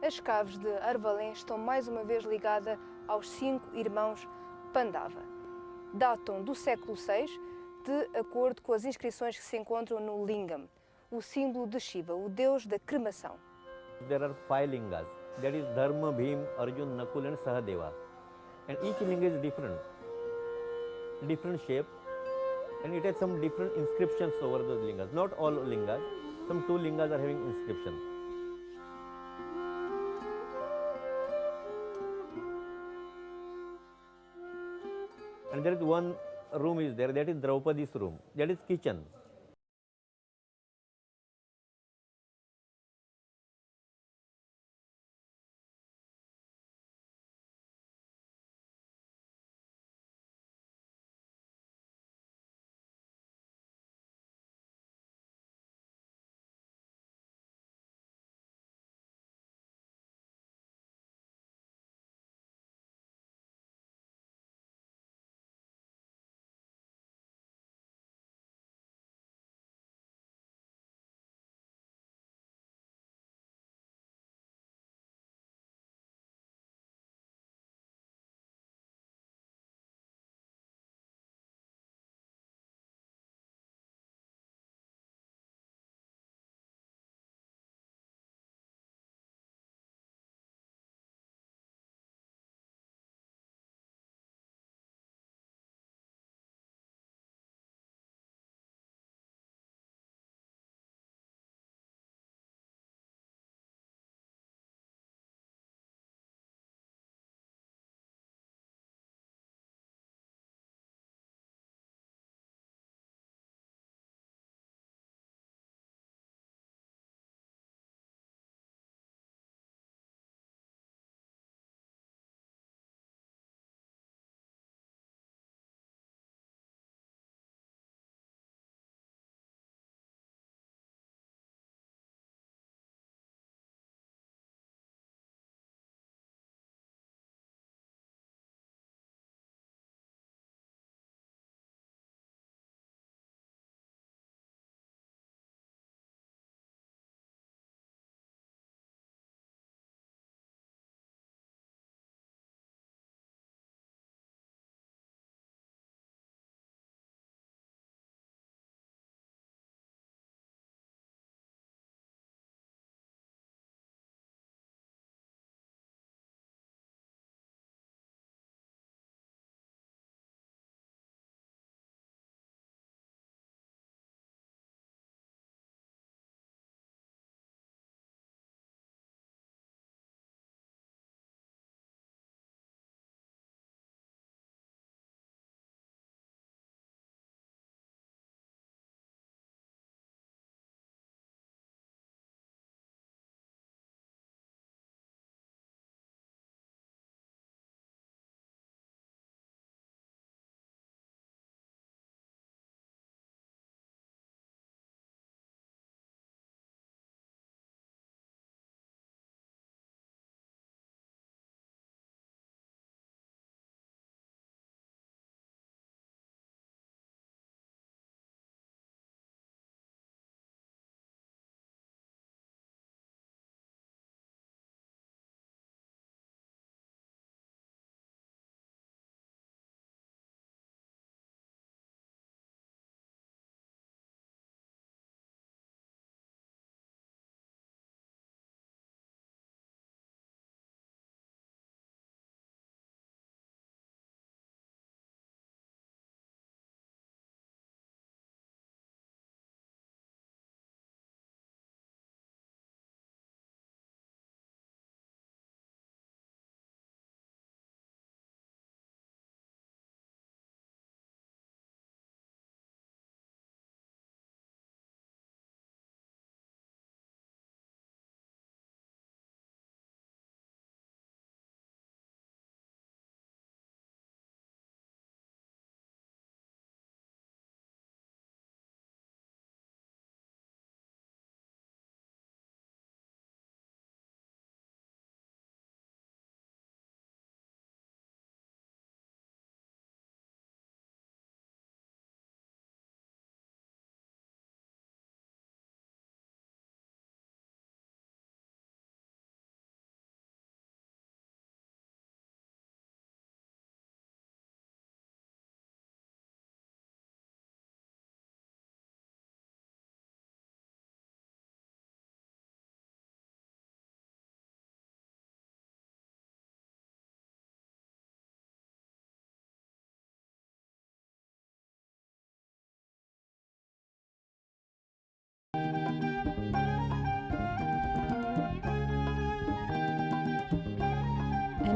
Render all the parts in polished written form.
as caves de Arvalém estão mais uma vez ligadas aos 5 irmãos Pandava. Datam do século VI, de acordo com as inscrições que se encontram no Lingam, o símbolo de Shiva, o deus da cremação. There are 5 lingas, that is Dharma, Bhim, Arjun, Nakul and Sahadeva. And each linga is different shape, and it has some different inscriptions over those lingas. Not all lingas, some 2 lingas are having inscription. And there is one room is there, that is Draupadi's room, that is kitchen.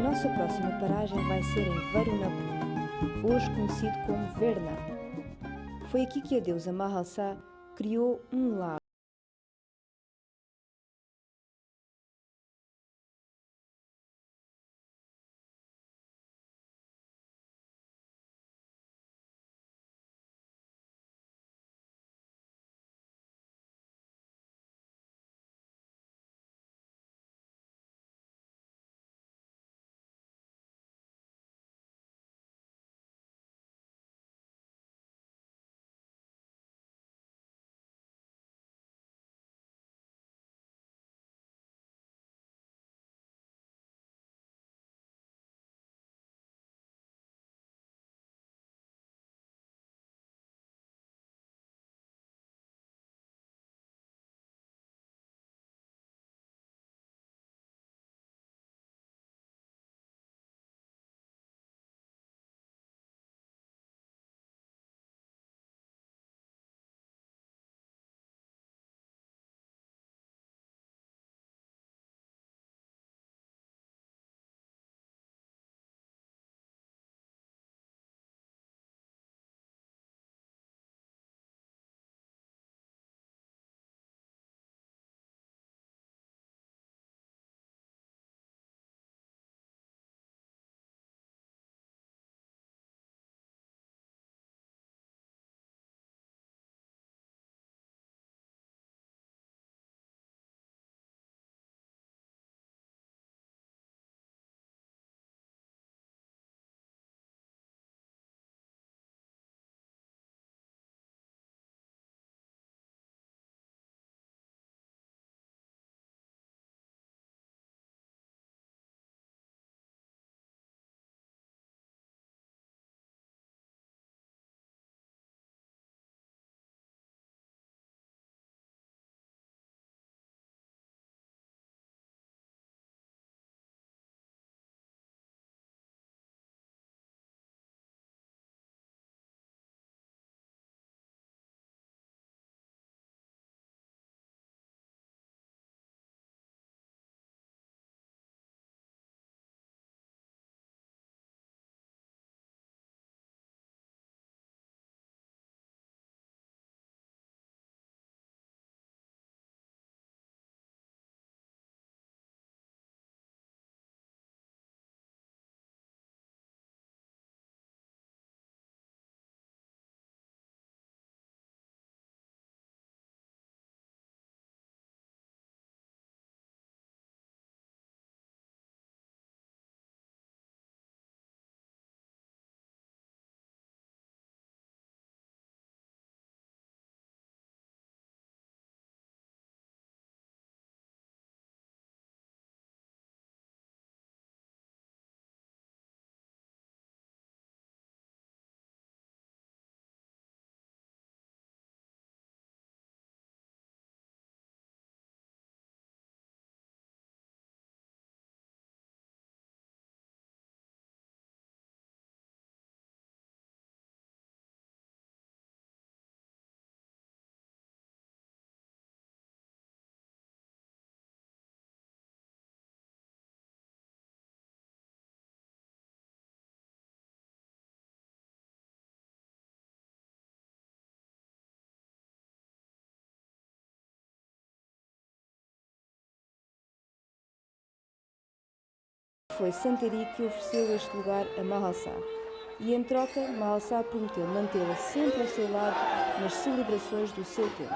nossa próxima paragem vai ser em Varunapur, hoje conhecido como Verna. Foi aqui que a deusa Mahalsa criou um lago. Foi Santeri que ofereceu este lugar a Mahalsa, e em troca Mahalsa prometeu mantê-la sempre ao seu lado nas celebrações do seu tempo.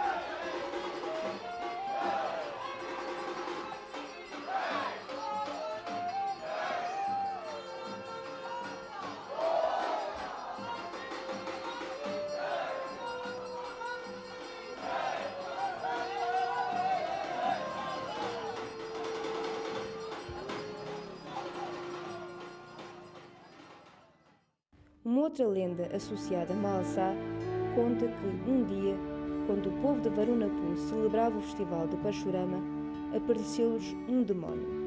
Uma outra lenda associada a Mahalsa conta que um dia, quando o povo de Varunapur celebrava o festival de Parshurama, apareceu-lhes um demónio.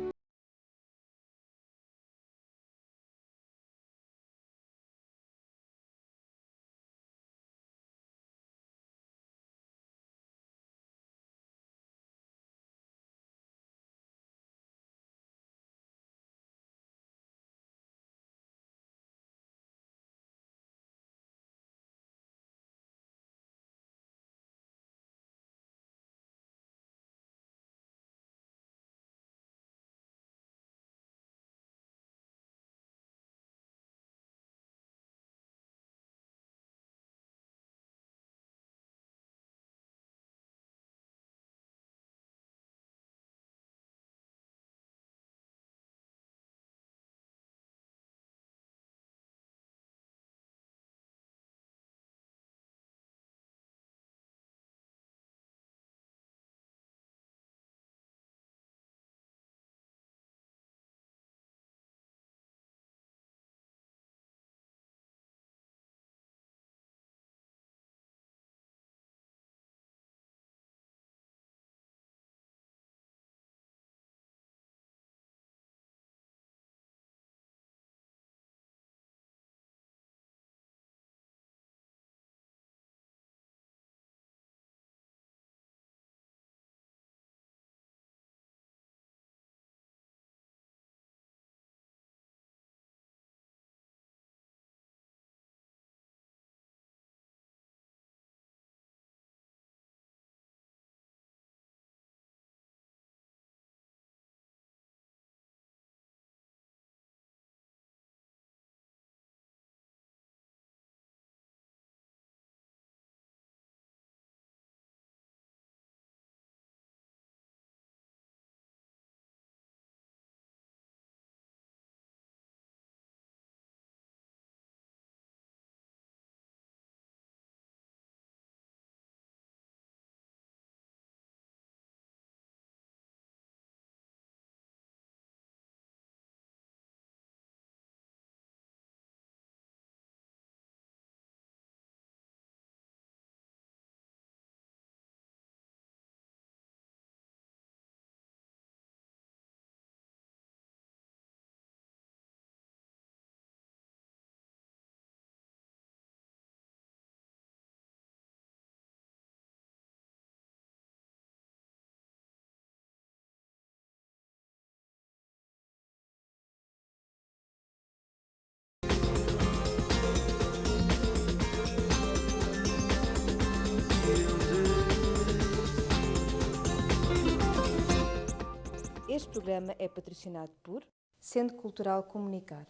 Este programa é patrocinado por Centro Cultural Comunicar.